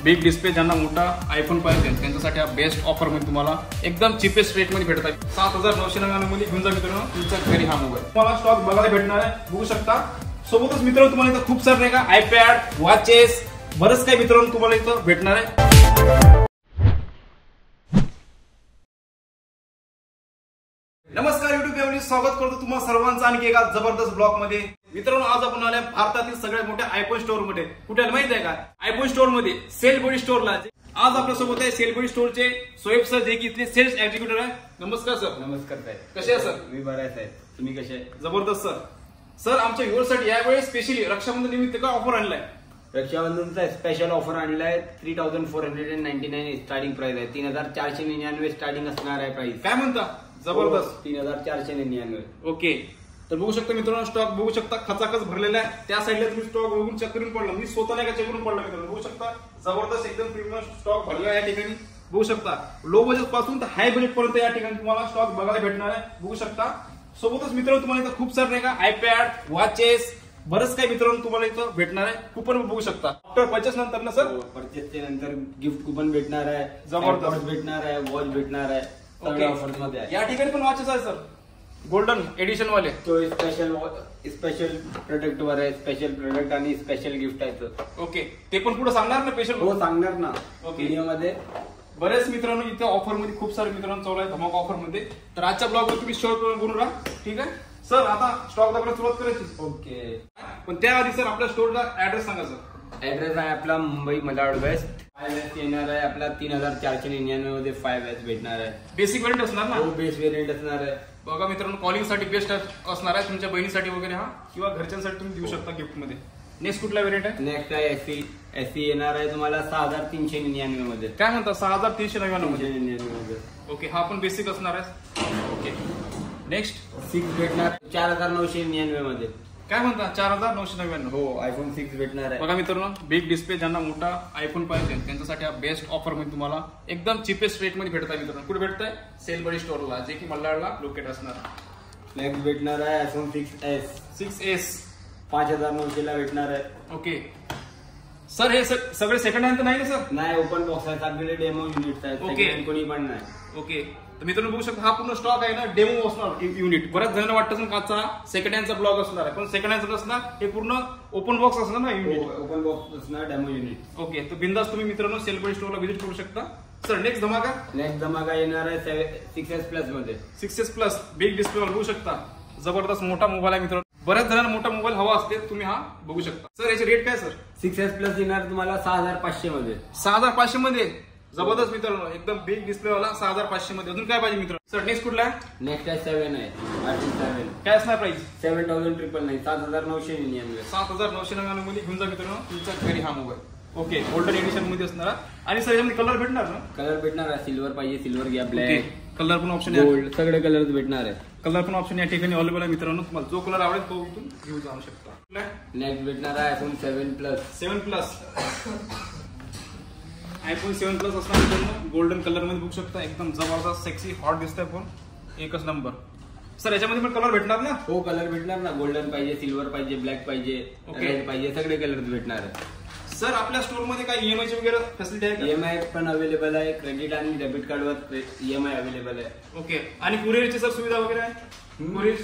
Big display ज्यांना मोठा iPhone पाहिजे त्यांच्यासाठी हा बेस्ट ऑफर मध्ये तुम्हाला एकदम चिपेस्ट रेट मध्ये भेटत आहे. 7999 मध्ये घेऊन जा मित्रांनो तुमच्या घरी हा मोबाईल. तुम्हाला स्टॉक बघायला भेटणार आहे, बघू शकता. सोबतच मित्रांनो तुम्हाला इथं खूप सारे नाही का आयपॅड, वॉचेस, बरंच काही मित्रांनो तुम्हाला इथं भेटणार आहे. नमस्कार युट्यूब फॅमिली, स्वागत करतो तुम्हाला सर्वांचं आणखी एका जबरदस्त ब्लॉग मध्ये. मित्रांनो आज आपण आल्या भारतातील सगळ्यात मोठ्या आयफोन स्टोर मध्ये. कुठे माहिती आहे का? आयफोन स्टोर मध्ये, सेल बॉडी स्टोरला. आज आपल्या सोबत आहे सेल बॉडी स्टोरचे सोएब सर, जे की इथले सेल्स एक्झिक्युटिव्ह आहे. नमस्कार सर. नमस्कार साहेब. कसे आहे सर? मी बरा आहे साहेब, तुम्ही कसे आहे? जबरदस्त सर. सर आमच्या व्ह्युअर्ससाठी यावेळी स्पेशली रक्षाबंधन निमित्त काय ऑफर आणलाय? रक्षाबंधनचा स्पेशल ऑफर आणलाय. 3499 स्टार्टिंग प्राइस आहे. 3499 स्टार्टिंग असणार आहे प्राइस. काय म्हणता? जबरदस्त. 3499. ओके, तर बघू शकता मित्रांनो स्टॉक बघू शकता खचाखच भरलेला आहे. त्या साईडला तुम्ही स्टॉक बघून चेक करून पडला. मी स्वतःला चेक करून पडला मित्रांनो. बघू शकता जबरदस्त एकदम प्रीमियम स्टॉक भरलेला आहे या ठिकाणी. बघू शकता लो बजेट पासून तर हाय बजेट पर्यंत या ठिकाणी तुम्हाला स्टॉक बघायला भेटणार आहे. बघू शकता. सोबतच मित्रांनो तुम्हाला इथं खूप सारे नाही का आयपॅड, वॉचेस, बरंच काही मित्रांनो तुम्हाला इथं भेटणार आहे. कुपन बघू शकता आफ्टर परचेस नंतर ना सर. परचेसच्या नंतर गिफ्ट कुपन भेटणार आहे, जबरदस्त भेटणार आहे, वॉच भेटणार आहे. ऑफर मध्ये या ठिकाणी पण वॉचेस आहे सर, गोल्डन एडिशन वाले. तो स्पेशल प्रोडक्ट वर आहे. स्पेशल प्रोडक्ट आणि स्पेशल गिफ्ट आहे. ओके, ते पण पुढे सांगणार ना स्पेशल? हो सांगणार ना. ओके, व्हिडिओमध्ये बरेच मित्रांनो इथे ऑफर मध्ये खूप सारे मित्रांनो चालू आहे धमाका ऑफर मध्ये. तर आजच्या ब्लॉग वर तुम्ही शेअर करून बोलू राहा. ठीक आहे सर, आता स्टॉक दाखवायला सुरुवात करायची. ओके, पण त्याआधी सर आपल्या स्टोरचा ऍड्रेस सांगा सर. ऍड्रेस आहे आपला मुंबई मलाड वेस्ट. 5S येणार आहे आपला. 3499 मध्ये 5S भेटणार आहे. बेसिक व्हेरियंट असणार ना? हो, बेस व्हेरियंट असणार आहे. बघा मित्रांनो कॉलिंग साठी बेस्ट असणार आहे. तुमच्या बहिणीसाठी वगैरे हा किंवा घरच्यांसाठी तुम्ही देऊ शकता गिफ्ट मध्ये. नेक्स्ट कुठला व्हेरियंट आहे? नेक्स्ट आहे एससी येणार आहे तुम्हाला 6399 मध्ये. काय म्हणता? 6399 मध्ये. ओके, हा पण बेसिक असणार आहे. ओके, नेक्स्ट 6 भेटणार 4999 मध्ये. काय म्हणता? 4999. हो, आयफोन 6 भेटणार आहे. बघा मित्रांनो बिग डिस्प्ले ज्यांना मोठा आयफोन पाहिजे त्यांच्यासाठी हा बेस्ट ऑफर मध्ये तुम्हाला एकदम चिपेस्ट रेट मध्ये भेटत आहे मित्रांनो. कुठे भेटत आहे? सेल बॉडी स्टोरला, जे की मल्हारला लोकेट असणार. नेक्स्ट भेटणार आहे आयफोन 6s 5900 ला भेटणार आहे. ओके सर, हे सगळे सेकंड हँड तर नाही ना सर? नाही, ओपन बॉक्स आहे. सगळे डेमो युनिट आहेत. ओके, कोणी पण नाही. ओके, तर मित्रांनो बघू शकता हा पूर्ण स्टॉक आहे ना डेमो असणार युनिट. बऱ्याच जणांना वाटतं काचा सेकंड हँडचा ब्लॉग असणार आहे, पण सेकंड हँडचा नसणार. हे पूर्ण ओपन बॉक्स असणार ना युनिट. ओपन बॉक्स असणार, डेमो युनिट. ओके, तर बिंदास तुम्ही मित्रांनो सेल बॉडी स्टोरला व्हिजिट करू शकता. सर नेक्स्ट धमाका येणार आहे 6S प्लस मध्ये. 6S प्लस बिग डिस्प्ले बघू शकता. जबरदस्त मोठा मोबाईल आहे मित्रांनो. बऱ्याच जणांना मोठा मोबाईल हवा असते, तुम्ही हा बघू शकता. सर याचे रेट काय सर? 6S प्लस येणार तुम्हाला 6500 मध्ये. 6500 मध्ये. जबरदस्त मित्रांनो, एकदम बिग डिस्प्ले वाला 6500 मध्ये. अजून काय पाहिजे मित्रांनो? सर नेक्स्ट कुठला आहे? नेक्स्ट आहे 7 आहे. 7. काय असणार प्राइस? 7999. 7999. 7999 मध्ये घेऊन जा मित्रांनो तुमच्या घरी हा मोबाईल. ओके, गोल्डन एडिशन मध्ये असणार. आणि सर यामध्ये कलर भेटणार ना? कलर भेटणार आहे. सिल्वर पाहिजे सिल्वर घ्या, ब्लॅक, कलर पण ऑप्शन, गोल्ड, सगळे कलर भेटणार आहे. कलर पण ऑप्शन या ठिकाणी अवेलेबल आहे मित्रांनो. तुम्हाला जो कलर आवडेल तो इथून घेऊन जाऊ शकता. नेक्स्ट भेटणार आहे iPhone 7 plus. 7 plus iPhone 7 plus असणार मित्रांनो. गोल्डन कलर मध्ये बघू शकता. एकदम जबरदस्त सेक्सी हॉट दिसतोय फोन. एकच नंबर. सर याच्यामध्ये पण कलर भेटणार ना? हो, कलर भेटणार ना. गोल्डन पाहिजे, सिल्वर पाहिजे, ब्लॅक पाहिजे, रेड पाहिजे, सगळे कलर भेटणार आहे. सर आपल्या स्टोर मध्ये काय EMI ची वगैरे फॅसिलिटी आहे? EMI पण अवेलेबल आहे. क्रेडिट आणि डेबिट कार्डवर EMI अवेलेबल आहे. ओके, आणि कुरिअरची सर सुविधा वगैरे आहे?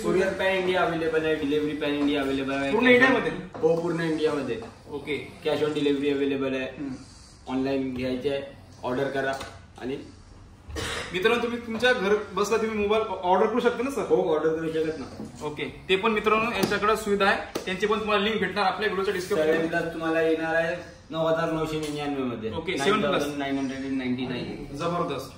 कुरिअर पॅन इंडिया अवेलेबल आहे. डिलिव्हरी पॅन इंडिया अवेलेबल आहे. पूर्ण इंडियामध्ये? हो, पूर्ण इंडियामध्ये. Okay, cash on delivery available आहे. ऑनलाईन घ्यायचे, ऑर्डर करा आणि मित्रांनो तुम्ही तुमच्या घर बसला तुम्ही मोबाईल ऑर्डर करू शकता ना सर? हो, ऑर्डर करू शकत ना. ओके, ते पण मित्रांनो यांच्याकडे सुविधा आहे. त्यांची पण तुम्हाला लिंक भेटणार आपल्या व्हिडिओच्या डिस्क्रिप्शन. तुम्हाला येणार आहे 9999 मध्ये. Okay, 7 plus 9999. जबरदस्त.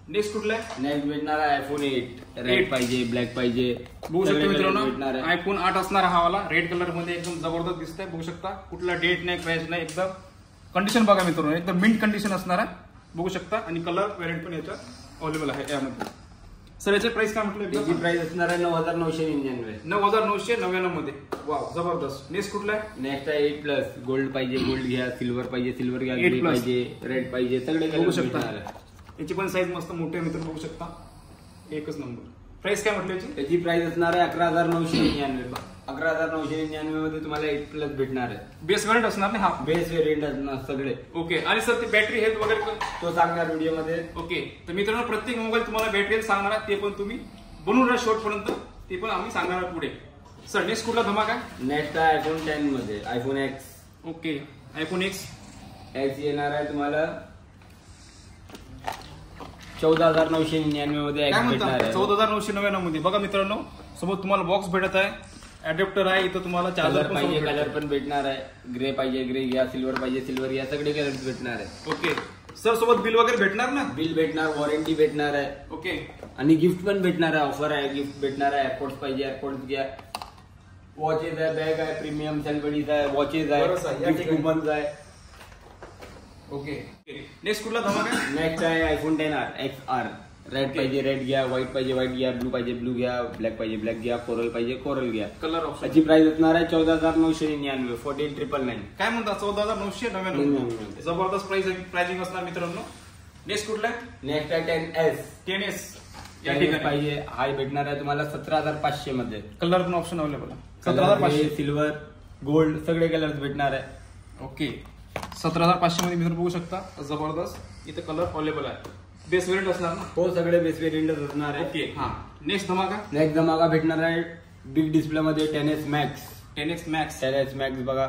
नेक्स्ट कुठला आहे? नेक्स्ट भेटणार आहे आयफोन 8. रेड पाहिजे, ब्लॅक पाहिजे, बघू शकता मित्रांनो. आयफोन 8 असणार हा वाला रेड कलर मध्ये एकदम जबरदस्त दिसतंय. बघू शकता कुठला डेट नाही, क्रॅश नाही. एकदम कंडिशन बघा मित्रांनो, एकदम मिंट कंडिशन असणार आहे. बघू शकता. आणि कलर व्हेरियंट पण याच्यात अवेलेबल आहे यामध्ये. सर याचे प्राइस काय म्हटलं? याची प्राइस असणार आहे 9999. 9999 मध्ये. वाव, जबरदस्त. नेक्स्ट कुठला आहे? नेक्स्ट आहे 8 प्लस. गोल्ड पाहिजे गोल्ड घ्या, सिल्वर पाहिजे सिल्वर घ्या, ग्रे पाहिजे रेड पाहिजे, सगळे बघू शकता. याची पण साईज मस्त मोठी आहे मित्रांनो. बघू शकता. एकच नंबर. प्राइस काय म्हटलं याची? त्याची प्राइस असणार आहे 11999. 11,999 मध्ये तुम्हाला 8+ भेटणार आहे. बेस व्हेरियंट असणार नाही हा, बेस व्हेरियंट असणार सगळे. ओके. आणि सर ते बॅटरी हेल्थ वगैरे तो सांगणार व्हिडिओ मध्ये. ओके. तर मित्रांनो प्रत्येक मोबाईल तुम्हाला बॅटरी हेल्थ सांगणार आहे, ते पण तुम्ही बनवून राहा शेवटपर्यंत, ते पण आम्ही सांगणार आहे पुढे. सर नेक्स्ट कुठला धमाका? नेक्स्ट आहे आयफोन 10 मध्ये iPhone x. Okay. IPhone x येणार आहे तुम्हाला 14,999 मध्ये. काय भेटणार म्हणता? आहे 14,999 मध्ये. बघा मित्रांनो, सोबत तुम्हाला बॉक्स भेटत आहे, अडॅप्टर आहे, इथं तुम्हाला चार्जर कलर पाहिजे कलर पण भेटणार आहे. ग्रे पाहिजे ग्रे घ्या, सिल्वर पाहिजे सिल्वर घ्या, सगळे कलर भेटणार आहे. ओके. सर सोबत बिल वगैरे भेटणार ना? बिल भेटणार, वॉरंटी भेटणार आहे. ओके. आणि गिफ्ट पण भेटणार आहे. ऑफर आहे, गिफ्ट भेटणार आहे. एअरपोर्ट्स पाहिजे एअरपोर्ट्स घ्या. वॉचेस आहे, बॅग आहे, प्रीमियम सेलिब्रिटीज आहे, वॉचेस आहे, गिफ्ट कुपन्स आहे. ओके. नेक्स्ट कुठला धमाका? नेक्स्ट आहे आयफोन 10R XR. रेड पाहिजे रेड घ्या, व्हाईट पाहिजे व्हाईट घ्या, ब्लू पाहिजे ब्लू घ्या, ब्लॅक पाहिजे ब्लॅक घ्या, कोरल पाहिजे कोरल घ्या. Colour option. त्याची प्राइस असणार आहे 14,999. 14,999. काय म्हणता? 14,999. जबरदस्त प्राइसिंग असणार मित्रांनो. नेक्स्ट कुठला? नेक्स्ट आहे 10S. 10S या 10S ठिकाणी पाहिजे हाय भेटणार आहे तुम्हाला 17,500 मध्ये. कलर पण ऑप्शन अवेलेबल आहे. 17,500. सिल्वर गोल्ड सगळे कलर्स भेटणार आहे. ओके. 17,500 मध्ये मित्र बघू शकता, जबरदस्त इथे कलर अवेलेबल आहे. बेस वेरियंट असणार ना? हो सगळे बेस वेरियंट असणार आहे. ओके. हा. नेक्स्ट धमाका? नेक्स्ट धमाका भेटणार आहे बिग डिस्प्ले मध्ये 10S Max. 10S Max. 10S Max बघा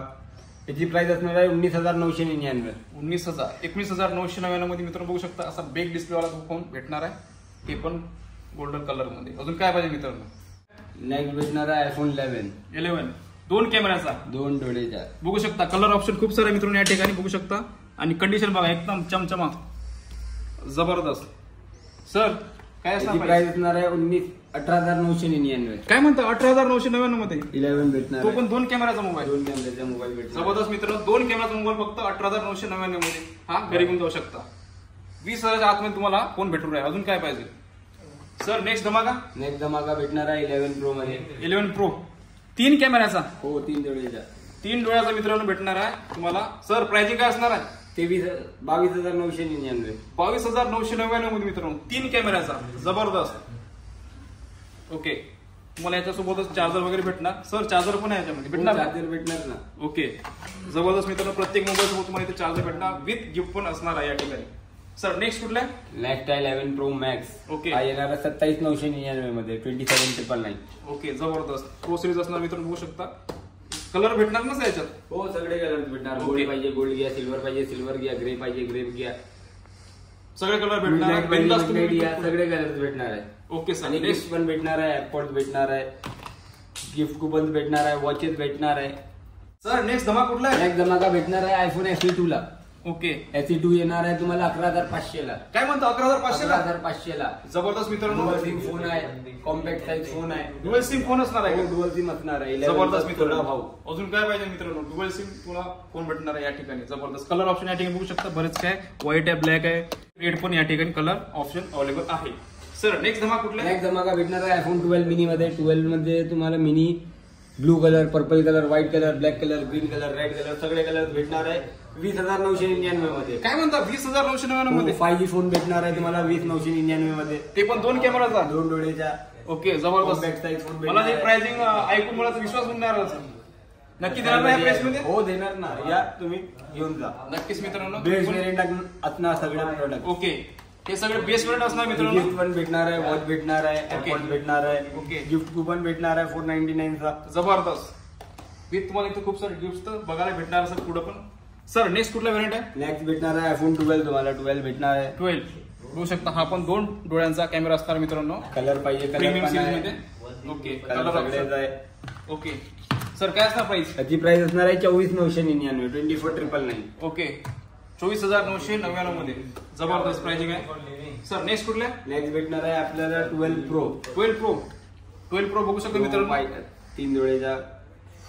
त्याची प्राइस असणार आहे 19,999. 19,999 मध्ये मित्रांनो बघू शकता, असा बिग डिस्प्ले वाला फोन भेटणार आहे, ते पण गोल्डन कलर मध्ये. अजून काय पाहिजे मित्रांनो? नेक्स्ट भेटणार आहे आयफोन 11. 2 कॅमेराचा, 2 डोळेचा. बघू शकता. कलर ऑप्शन खूप सारे मित्रांनो या ठिकाणी बघू शकता. आणि कंडिशन बघा एकदम चमचमा, जबरदस्त. सर काय असणार प्राइस असणार आहे 18,999. काय म्हणता? 18,999 मध्ये 11 भेटणार. तो पण 2 कॅमेराचा मोबाईल. 2 कॅमेराचा मोबाईल भेटणार. जबरदस्त मित्रांनो, 2 कॅमेराचा मोबाईल फक्त 18,999 मध्ये. हा घरी घेऊन जाऊ शकता. 20,000च्या आतमध्ये तुम्हाला फोन भेटून राहील. अजून काय पाहिजे? सर नेक्स्ट धमाका? नेक्स्ट धमाका भेटणार आहे 11 Pro मध्ये. 11 Pro 3 कॅमेराचा. हो 3 डोळेचा. 3 डोळ्याचा मित्रांनो भेटणार आहे तुम्हाला. सर प्राइसिंग काय असणार आहे? 22,999. 22,999 मध्ये मित्रांनो 3 कॅमेराचा, जबरदस्त. ओके. तुम्हाला याच्यासोबतच चार्जर वगैरे भेटणार. सर चार्जर पण आहे याच्यामध्ये भेटणार? चार्जर भेटणार ना. ओके. जबरदस्त मित्रांनो, प्रत्येक मोबाईल सोबत तुम्हाला इथे चार्जर भेटणार, विथ गिफ्ट पण असणार आहे या ठिकाणी. सर नेक्स्ट कुठला? नेक्स्ट आहे 11 Pro Max. ओके. हा येणार आहे 27,999 मध्ये. 27,999. ओके. जबरदस्त प्रो सिरीज असणार मित्रांनो, बघू शकता. कलर भेटणार ना याच्यात? हो सगळे कलर भेटणार. गोल्ड पाहिजे गोल्ड घ्या, सिल्वर पाहिजे सिल्वर घ्या, ग्रे पाहिजे ग्रे घ्या, सगळे कलर भेटणार. सगळे कलर भेटणार आहे. Okay sir. आणि गिफ्ट पण भेटणार आहे, एअरपोर्ट भेटणार आहे, गिफ्ट कुपन भेटणार आहे, वॉचेस भेटणार आहे. सर नेक्स्ट धमाका कुठला आहे? नेक्स्ट धमाका भेटणार आहे आयफोन SE2 ला. ओके. SE2 येणार आहे तुम्हाला 11,500 ला. काय म्हणतो? 11,500 ला. 11,500 ला. जबरदस्त मित्रांनो. डुअल सिम फोन आहे, कॉम्पॅक्ट साईज फोन आहे. डुअल सिम फोन असणार आहे. डुअल सिम असणार आहे. जबरदस्त मित्रांनो. भाऊ अजून काय पाहिजे मित्रांनो? डुअल सिम तुला फोन भेटणार आहे या ठिकाणी. जबरदस्त कलर ऑप्शन या ठिकाणी बघू शकता. बरेच काय, व्हाईट आहे, ब्लॅक आहे, रेड पण या ठिकाणी कलर ऑप्शन अवेलेबल आहे. सर नेक्स्ट धमाका कुठला? नेक्स्ट धमाका भेटणार आहे आयफोन 12 मिनी मध्ये. 12 मध्ये तुम्हाला mini blue colour, purple colour, white colour, black colour, green colour, red colour सगळे कलर भेटणार आहे 20,999 मध्ये. काय म्हणता? 20,999 मध्ये 5G फोन भेटणार आहे तुम्हाला 20,999 मध्ये. ते पण 2 कॅमेराचा, 2 डोळेचा. ओके. जबरदस्त. कॉम्पॅक्ट साईज फोन मला हे भेटणार. प्राइसिंग ऐकून मला विश्वास होणार नक्की देणार नाही प्राइस मध्ये? हो देणार ना. या तुम्ही घेऊन जा. नक्कीच मित्रांनो. बेस्ट वेरियंट असणार सगळे प्रोडक्ट. ओके. हे सगळे बेस्ट वेरियंट असणार मित्रांनो. गिफ्ट पण भेटणार आहे, वॉच भेटणार आहे, एअरपोर्ट भेटणार आहे, ओके. गिफ्ट कुपन भेटणार आहे 499 चा. जबरदस्त. विथ तुम्हाला इथे खूप सारे गिफ्ट तर बघायला भेटणार असं पुढे पण. सर नेक्स्ट कुठला व्हेरियंट आहे? नेक्स्ट भेटणार आहे आयफोन 12 तुम्हाला. 12 भेटणार आहे. 12 बघू शकता. हा पण 2 डोळ्यांचा कॅमेरा असणार मित्रांनो. कलर पाहिजे प्रीमियम कलर सिरीज पण मध्ये. आहे. ओके. कलर कलर सगळेच आहे. ओके. सर काय असणार प्राइस? त्याची प्राइस असणार आहे 24,999. 24,999. ओके. 24,999 मध्ये. जबरदस्त प्राइसिंग आहे. सर नेक्स्ट कुठला? नेक्स्ट भेटणार आहे आपल्याला 12 Pro. 12 Pro. 12 Pro बघू शकता मित्रांनो. 3 डोळेचा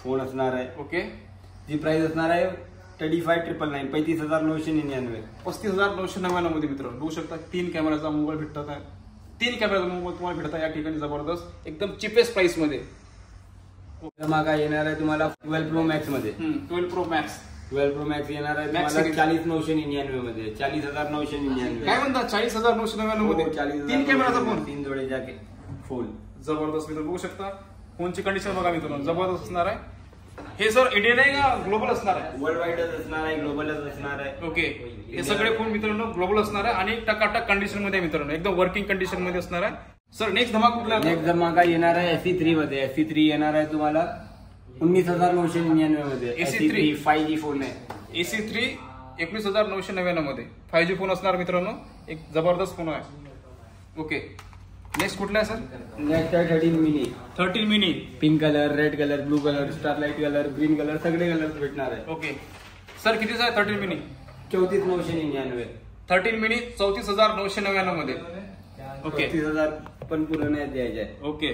फोन असणार आहे. ओके. जी प्राइस असणार आहे 35,999. 35,999. 35,999 मध्ये मित्रांनो बघू शकता. 3 कॅमेराचा मोबाईल भेटतात आहे. 3 कॅमेराचा मोबाईल तुम्हाला भेटत आहे या ठिकाणी. जबरदस्त एकदम चिपेस्ट प्राइस मध्ये. धमाका येणार आहे तुम्हाला 12 Pro Max मध्ये. 12 Pro Max. 12 Pro Max येणार आहे Max तुम्हाला 40,999 मध्ये. 40,999. काय म्हणतात? 40,999 मध्ये 3 कॅमेराचा फोन. 3 डोळेचा फोन. जबरदस्त मित्र बघू शकता. फोनची कंडिशन बघा मित्रांनो, जबरदस्त असणार आहे. हे सर इंडियन आहे का ग्लोबल असणार आहे? वर्ल्ड वाईडच असणार आहे, ग्लोबलच असणार आहे. ओके, हे सगळे फोन मित्रांनो ग्लोबल असणार आहे आणि टकाटक कंडिशन मध्ये मित्रांनो, एकदम वर्किंग कंडिशन मध्ये असणार आहे. सर नेक्स्ट धमाका कुठला? नेक्स्ट धमाका येणार आहे SE3 मध्ये. SE3 येणार आहे तुम्हाला 19,999 मध्ये. SE3 5G फोन आहे. SE3 19,999 मध्ये 5G फोन असणार मित्रांनो, एक जबरदस्त फोन आहे. ओके, नेक्स्ट कुठला आहे सर? नेक्स्ट आहे 13 mini. 13 mini. Pink colour, red colour, blue colour, starlight colour, green colour सगळे कलर भेटणार आहे. ओके सर, कितीचा आहे 13 मिनी? 34,999. 13 मिनी 34,999 मध्ये. ओके, 30,000 पण पूर्ण नाही द्यायचे आहे. ओके,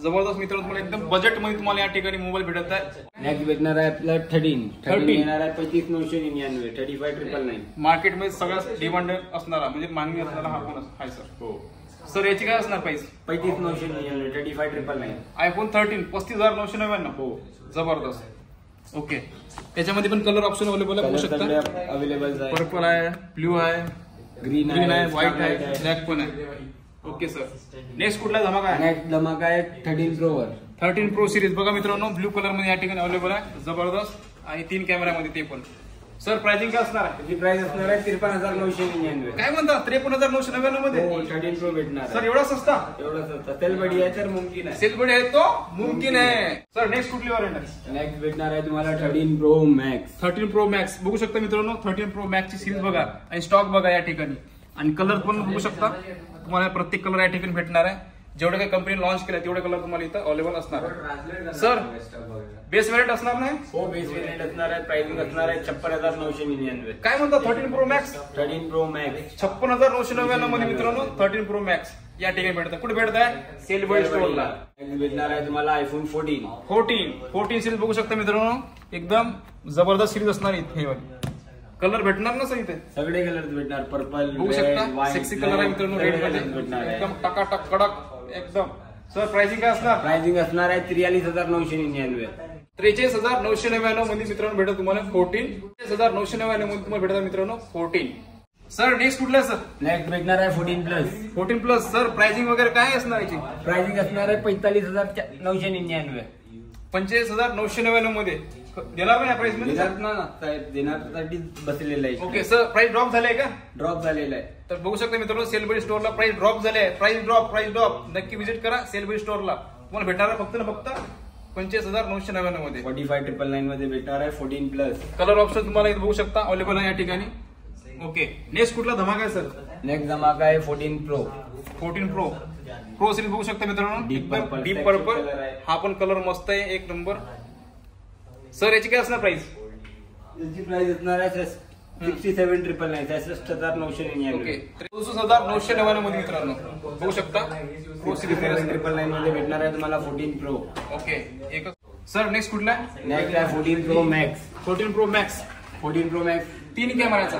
जबरदस्त मित्रांनो, तुम्हाला एकदम बजेट मध्ये तुम्हाला या ठिकाणी मोबाईल भेटत आहे. नेक्स्ट भेटणार आहे आपला 13 येणार आहे 35,999. 35,999. मार्केटमध्ये सगळ्यात डिमांड असणारा म्हणजे मागणी असणारा हा फोन आहे सर. हो सर याची काय असणार प्राइस? 35,999. 35,999. आयफोन 13 35,999. हो, जबरदस्त. ओके, त्याच्यामध्ये पण कलर ऑप्शन अवेलेबल आहे, बघू शकता. अवेलेबल आहे. पर्पल आहे, ब्ल्यू आहे, ग्रीन ग्रीन आहे, व्हाईट आहे, ब्लॅक पण आहे. ओके सर, नेक्स्ट कुठला धमाका आहे? नेक्स्ट धमाका आहे 13 Pro वर. 13 Pro सिरीज बघा मित्रांनो, ब्ल्यू कलर मध्ये या ठिकाणी अवेलेबल आहे, जबरदस्त. आणि 3 कॅमेरामध्ये ते पण. सर प्राइसिंग काय असणार आहे? त्याची प्राइस असणार आहे 53,999. काय म्हणता 53,999 मध्ये? हो, 13 Pro भेटणार सर एवढा सस्ता? एवढा स्वस्त. सेल बडी आहे तर मुमकिन आहे. सेल बडी आहे तो मुमकिन आहे. सर नेक्स्ट कुठली वॉरंट आहे? नेक्स्ट भेटणार आहे तुम्हाला 13 Pro Max. 13 Pro Max बघू शकता मित्रांनो, 13 Pro Max ची सिरीज बघा आणि स्टॉक बघा या ठिकाणी. आणि कलर पण बघू शकता, तुम्हाला प्रत्येक कलर या ठिकाणी भेटणार आहे. जेवढे काही कंपनी लॉन्च केले तेवढे कलर तुम्हाला इथं अवेलेबल असणार आहे. सर बेस व्हेरियंट असणार नाही? हो, बेस व्हेरियंट असणार आहे. प्राइसिंग असणार आहे 56,999. काय म्हणता 13 Pro Max? 13 Pro Max 56,999 मध्ये मित्रांनो 13 Pro Max या ठिकाणी भेटत आहे. कुठे भेटत आहे? सेलबर्ड स्टोअरला. भेटणार आहे तुम्हाला iPhone 14. 14 सिरीज बघू शकता मित्रांनो, एकदम जबरदस्त सिरीज असणार इथे. कलर भेटणार ना सर इथे? सगळे कलर भेटणार. पर्पल, बघू शकता, सेक्सी कलर आहे मित्रांनो, रेड मध्ये भेटणार आहे. एकदम टकाटक कडक एकदम. सर प्राइसिंग काय असणार? प्राइसिंग असणार आहे 43,999. 43,999 मध्ये मित्रांनो भेटत तुम्हाला 14. 43,999 मध्ये तुम्हाला भेटत मित्रांनो 14. सर नेक्स्ट कुठला सर? नेक्स्ट भेटणार आहे 14 Plus. 14 प्लस. सर प्राइसिंग वगैरे काय असणार याची? प्राइसिंग असणार आहे 45,999. 45,999 मध्ये देणार नाही प्राइस मध्ये? देण्यासाठी बसलेलं आहे. ओके सर, प्राइस ड्रॉप झाले का? ड्रॉप झालेला आहे. तर बघू शकता मित्रांनो, सेलबरी स्टोअरला प्राइस ड्रॉप झाले आहे. प्राइस ड्रॉप नक्की व्हिजिट करा सेलबरी स्टोअरला. तुम्हाला भेटणार फक्त ना फक्त 45,999 मध्ये. 45,999 मध्ये भेटणार आहे 14 Plus. कलर ऑप्शन तुम्हाला इथे बघू शकता अवेलेबल आहे या ठिकाणी. ओके, नेक्स्ट कुठला धमाका आहे सर? नेक्स्ट धमाका आहे 14 Pro. 14 Pro सिरीज बघू शकता मित्रांनो, Deep purple, deep sexy purple. color आहे. हा पण कलर मस्त आहे, एक नंबर. सर याची काय असणार प्राइस? याची प्राइस असणार आहे 67,999. 63,999. ओके, 63,999 मध्ये मित्रांनो बघू शकता प्रो सिरीज 67,999 मध्ये भेटणार आहे तुम्हाला 14 Pro. ओके, एक. सर नेक्स्ट कुठला? नेक्स्ट आहे 14 Pro Max. 14 Pro Max 14 Pro Max 3 कॅमेराचा.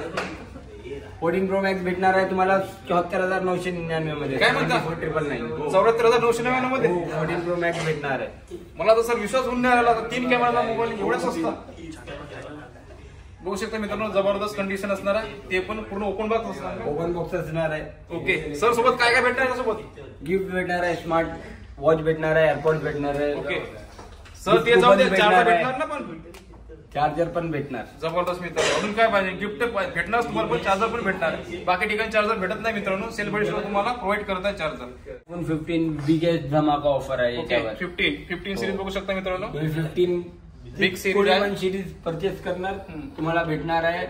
14 Pro Max भेटणार आहे तुम्हाला 74,999 मध्ये. काय म्हणता? 74,999. 74,999 मध्ये 14 Pro Max भेटणार आहे. मला तर सर विश्वास होऊन नाही आला. 3 कॅमेराचा मोबाईल एवढा स्वस्त. बघू शकता मित्रांनो, जबरदस्त कंडिशन असणार आहे, ते पण पूर्ण ओपन बॉक्स असणार. ओपन बॉक्स असणार आहे. ओके सर, सोबत काय काय भेटणार आहे? सोबत गिफ्ट भेटणार आहे, स्मार्ट वॉच भेटणार आहे, एअरपोर्ट भेटणार आहे. ओके सर, ते जाऊ दे, चार्जर भेटणार ना? पण चार्जर पण भेटणार. जबरदस्त मित्रांनो, अजून काय पाहिजे? गिफ्ट भेटणार तुम्हाला, पण चार्जर पण भेटणार. बाकी ठिकाणी चार्जर भेटत नाही मित्रांनो, सेलबडी तुम्हाला प्रोव्हाइड करत आहे चार्जर. iPhone 15 बिगेस्ट धमाका ऑफर आहे ओके, याच्यावर. 15 सिरीज बघू शकता मित्रांनो. 15 बिग सिरीज सिरीज परचेस करणार तुम्हाला भेटणार आहे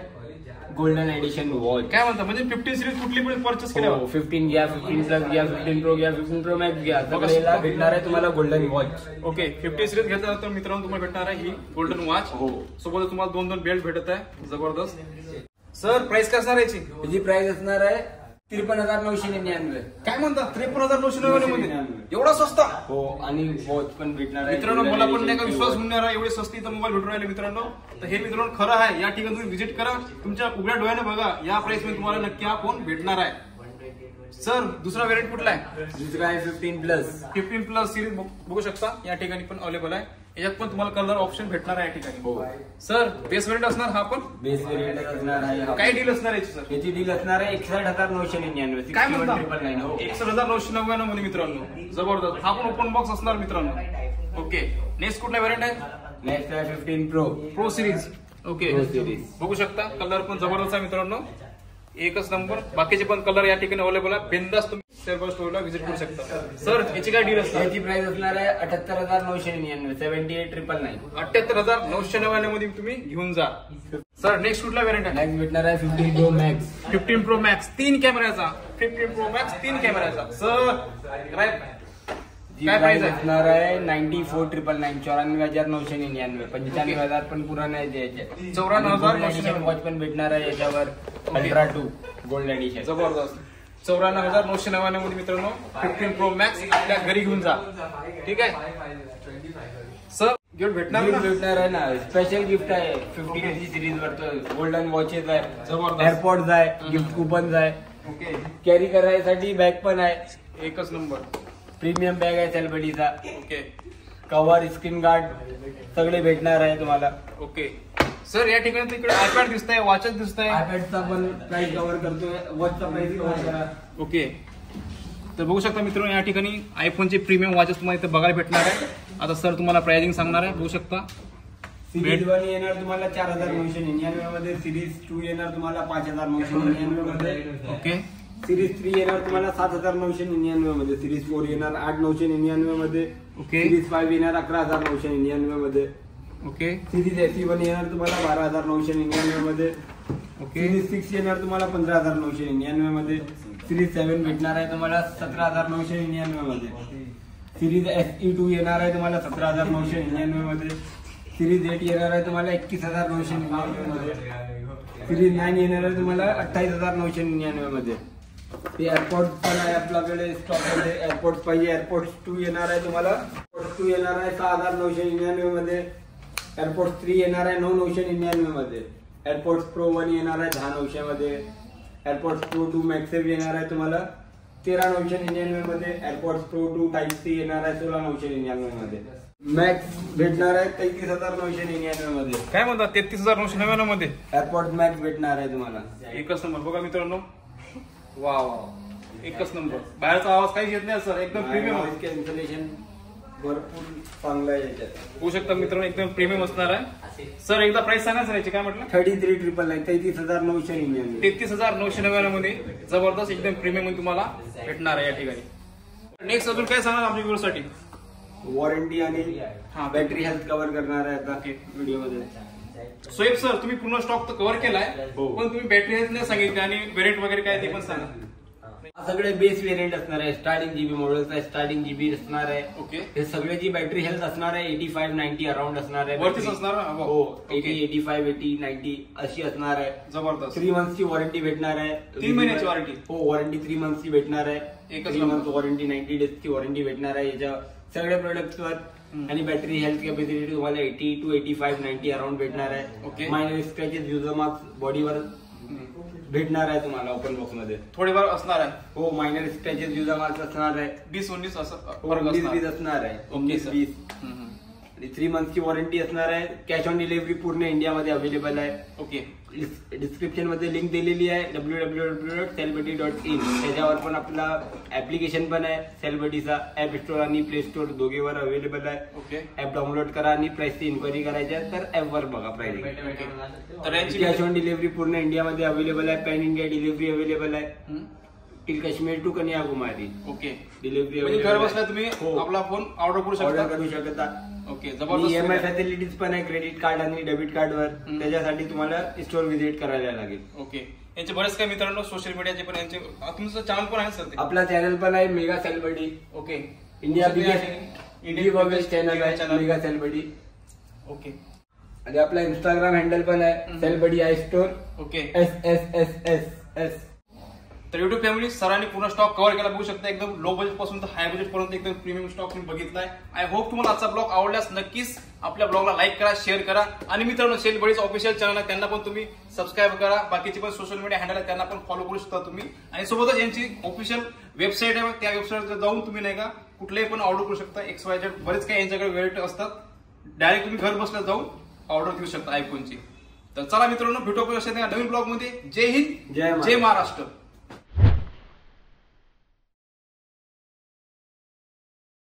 गोल्डन एडिशन वॉच. काय म्हणता? म्हणजे 15 सिरीज कुठली पण परचेस केल्यावर 15 घ्या, 15 Plus घ्या, 15 Pro घ्या, 15 Pro Max घ्या, सगळ्याला भेटणार आहे तुम्हाला गोल्डन वॉच. ओके, 15 सिरीज घेतल्यानंतर मित्रांनो तुम्हाला भेटणार आहे ही गोल्डन वॉच. हो, सोबत तुम्हाला 2 बेल्ट भेटत आहे, जबरदस्त. सर प्राइस काय असणार याची? त्याची प्राइस असणार आहे 53,999. काय म्हणता? 53,999 मध्ये एवढा स्वस्त? हो, आणि वॉच पण भेटणार आहे मित्रांनो. मला पण नाही का विश्वास होऊन नाही, एवढे स्वस्त इथं मोबाईल भेटून राहिले मित्रांनो. तर हे मित्रांनो खरं आहे, या ठिकाणी तुम्ही व्हिजिट करा, तुमच्या उघड्या डोळ्याने बघा, या प्राइस मध्ये तुम्हाला नक्की हा फोन भेटणार आहे. सर दुसरा व्हेरियंट कुठला आहे? दुसरा आहे 15 Plus. 15 प्लस सिरीज बघू शकता या ठिकाणी पण अवेलेबल आहे. याच्यात पण तुम्हाला कलर ऑप्शन भेटणार आहे या ठिकाणी. हो सर, बेस व्हेरियंट असणार हा पण? बेस व्हेरियंट असणार आहे. काय डील असणार याची सर? याची डील असणार आहे 61,999. काय म्हणता? 61,999. 61,999 मध्ये मित्रांनो, जबरदस्त. हा पण ओपन बॉक्स असणार मित्रांनो. ओके, नेक्स्ट कुठला व्हेरियंट आहे? नेक्स्ट आहे 15 pro pro series. Okay, Pro series. बघू शकता कलर पण जबरदस्त आहे मित्रांनो, एकच नंबर. बाकीचे पण कलर या ठिकाणी अवेलेबल आहे. बिंदास तुम्ही सेल्फ स्टोअरला व्हिजिट करू शकता. सर याची काय डील असते? याची प्राइस असणार आहे 78,999 78,999. 78,999 मध्ये तुम्ही घेऊन जा. सर नेक्स्ट कुठला व्हेरियंट आहे? नेक्स्ट भेटणार आहे 15 प्रो मॅक्स 15 प्रो मॅक्स 3 कॅमेऱ्याचा. 15 प्रो मॅक्स 3 कॅमेऱ्याचा. सर काय प्राइस आहे? असणार आहे 94,999 94,999 95,000 पण पुरा नाही द्यायचे. 94,999 वॉच पण भेटणार आहे याच्यावर अल्ट्रा 2 गोल्ड एडिशन. जबरदस्त. 94,999 मध्ये मित्रांनो 15 प्रो मॅक्स आपल्या घरी घेऊन जा. ठीक आहे सर, गिफ्ट भेटणार ना? भेटणार आहे ना, स्पेशल गिफ्ट आहे 50 सिरीज वर. गोल्डन वॉचेस आहे, जबरदस्त. एअरपॉड्स आहे, गिफ्ट कुपन्स आहे, ओके, कॅरी करायसाठी बॅग पण आहे. एकच नंबर. प्रीमियम बॅग आहे सेलिब्रिटीचा. ओके कव्हर, स्क्रीन गार्ड सगळे भेटणार आहे तुम्हाला. ओके सर, या ठिकाणी तिकडे आयपॅड दिसत आहे, वॉचेस दिसत आहे. आयपॅडचा पण प्राइस कव्हर करतोय, वॉचचा प्राइस कव्हर करा. ओके, तर बघू शकता मित्रांनो या ठिकाणी आयफोनचे प्रीमियम वॉचेस तुम्हाला इथे बघायला भेटणार आहे. आता सर तुम्हाला प्राइसिंग सांगणार आहे. बघू शकता सिरीज 1 येणार तुम्हाला 4,999 मध्ये, सिरीज 2 येणार तुम्हाला 5,999 मध्ये, ओके. सिरीज 3 येणार तुम्हाला 7,999 मध्ये, सिरीज 4 येणार 8,999 मध्ये, ओके. सिरीज 5 येणार 11,999 मध्ये, ओके सिरीज SE1 येणार तुम्हाला 12,999 मध्ये, ओके. सिरीज 6 येणार तुम्हाला 15,999 मध्ये, सिरीज 7 भेटणार आहे तुम्हाला 17,999 मध्ये, सिरीज SE2 येणार आहे तुम्हाला 17,999 मध्ये, सिरीज 8 येणार आहे तुम्हाला 21,999 मध्ये, सिरीज 9 येणार आहे तुम्हाला 28,999 मध्ये. ते एअरपोर्ट पण आहे आपल्याकडे स्टॉक मध्ये. एअरपोर्ट पाहिजे, एअरपोर्ट 2 येणार आहे तुम्हाला. एअरपोर्ट 2 येणार आहे 6,999 मध्ये, एअरपोर्ट 3 येणार आहे 9,999 मध्ये, एअरपोर्ट प्रो 1 येणार आहे 10,900 मध्ये, एअरपोर्ट प्रो 2 मॅक्सेव येणार आहे तुम्हाला 13,999 मध्ये, एअरपोर्ट प्रो 2 टाईप सी येणार आहे 16,999 मध्ये, मॅक्स भेटणार आहे 33,999 मध्ये. काय म्हणतात 33,999 मध्ये एअरपोर्ट मॅक्स भेटणार आहे तुम्हाला. एकच नंबर. बघा मित्रांनो, वा एकच नंबर. बाहेरचा आवाज काही येत नाही सर, एकदम प्रीमियम. कॅन्सलेशन भरपूर चांगलं आहे याच्यात. होऊ शकता मित्रांनो, एकदम प्रीमियम असणार आहे. सर एकदा प्राइस सांगा सर याची. काय म्हटलं? 33,999 33,999. 33,999 मध्ये जबरदस्त एकदम प्रीमियम तुम्हाला भेटणार आहे या ठिकाणी. नेक्स्ट अजून काय सांगा आमच्या व्ह्यूअरसाठी? वॉरंटी आणि हा, बॅटरी हेल्थ कव्हर करणार आहे आता व्हिडिओ मध्ये. सोएब सर, तुम्ही पूर्ण स्टॉक तर कव्हर केलाय, हो. पण तुम्ही बॅटरी हेल्थ नाही सांगितली आणि व्हेरियंट वगैरे काय ते पण सांगा. सगळे बेस व्हेरियंट असणार आहे. स्टार्टिंग जीबी मॉडेल्स आहे, स्टार्टिंग जीबी असणार आहे. ओके. हे सगळ्याची बॅटरी हेल्थ असणार आहे 85-90 अराउंड असणार आहे. वरतीच असणार ना? हो, ओके. 85, 80, 90 अशी असणार आहे. जबरदस्त. 3 मंथची वॉरंटी भेटणार आहे. 3 महिन्याची वॉरंटी? हो, वॉरंटी 3 मंथची भेटणार आहे. एकच 3 मंथ वॉरंटी, 90 डेजची वॉरंटी भेटणार आहे याच्या सगळ्या प्रोडक्ट्सवर. आणि बॅटरी हेल्थ कॅपॅसिटी तुम्हाला 80 to 85, 90 अराउंड भेटणार आहे. Okay. Minor scratches, user marks बॉडीवर भेटणार आहे तुम्हाला ओपन बॉक्स मध्ये. थोडेफार असणार आहे. हो, मायनर स्क्रॅचेस, युजर मार्क्स असणार आहे. 20-19 असं हो, फरक 20 असणार. असणार आहे. ओके, 19-20. आणि 3 मंथची वॉरंटी असणार आहे. कॅश ऑन डिलिव्हरी पूर्ण इंडियामध्ये अवेलेबल आहे. ओके. डिस्क्रिप्शन मध्ये लिंक दिलेली आहे www.cellbuddy.in. त्याच्यावर पण आपला ऍप्लिकेशन पण आहे सेलबडीचा. ऍप स्टोर आणि प्ले स्टोर दोघेवर अवेलेबल आहे. ओके. ऍप डाउनलोड करा आणि प्राइसची इन्क्वायरी करायची आहे तर ऍपवर बघा प्राइसिंग. तर यांची कॅश ऑन डिलिव्हरी पूर्ण इंडियामध्ये अवेलेबल आहे. पॅन इंडिया डिलिव्हरी अवेलेबल आहे. Till Kashmir to Kanyakumari okay. Delivery म्हणजे घर बसल्या तुम्ही हो. आपला फोन ऑर्डर करू ऑर्डर शकता. करू शकता. ओके, EMI जबरदस्त. फॅसिलिटीज पण आहे क्रेडिट कार्ड आणि डेबिट कार्डवर. त्याच्यासाठी तुम्हाला स्टोर व्हिजिट करायला लागेल. ओके. यांचे बरेच काही मित्रांनो सोशल मीडियाचे पण यांचे तुमचं चॅनल पण आहे सर ते? आपला चॅनल पण आहे Mega Cellbuddy. Okay. India biggest India channel आहे मेगा सेलबडी. ओके. आणि आपला इंस्टाग्राम हँडल पण आहे Cellbuddy iStore. Okay. SSSSS. तर युट्यूब फॅमिली सरांनी पूर्ण स्टॉक कव्हर केला. बघू शकता एकदम लो बजेट पासून तर हाय बजेट पर्यंत एकदम प्रीमियम स्टॉक तुम्ही बघितलाय. आय होप तुम्हाला आजचा ब्लॉग आवडल्यास नक्कीच आपल्या ब्लॉगला लाईक करा, शेअर करा. आणि मित्रांनो, सेलबडीचं ऑफिशियल चॅनल आहे त्यांना पण तुम्ही सबस्क्राईब करा. बाकीचे पण सोशल मीडिया हँडल आहे त्यांना पण फॉलो करू शकता तुम्ही. आणि सोबतच यांची ऑफिशियल वेबसाईट आहे, त्या वेबसाईटवर जाऊन तुम्ही नाही का कुठलेही पण ऑर्डर करू शकता. XYZ बरेच काही यांच्याकडे व्हेरायटी असतात. डायरेक्ट तुम्ही घर बसल्या जाऊन ऑर्डर घेऊ शकता आयफोनची. तर चला मित्रांनो, भेटू नवीन ब्लॉग मध्ये. जय हिंद, जय महाराष्ट्र.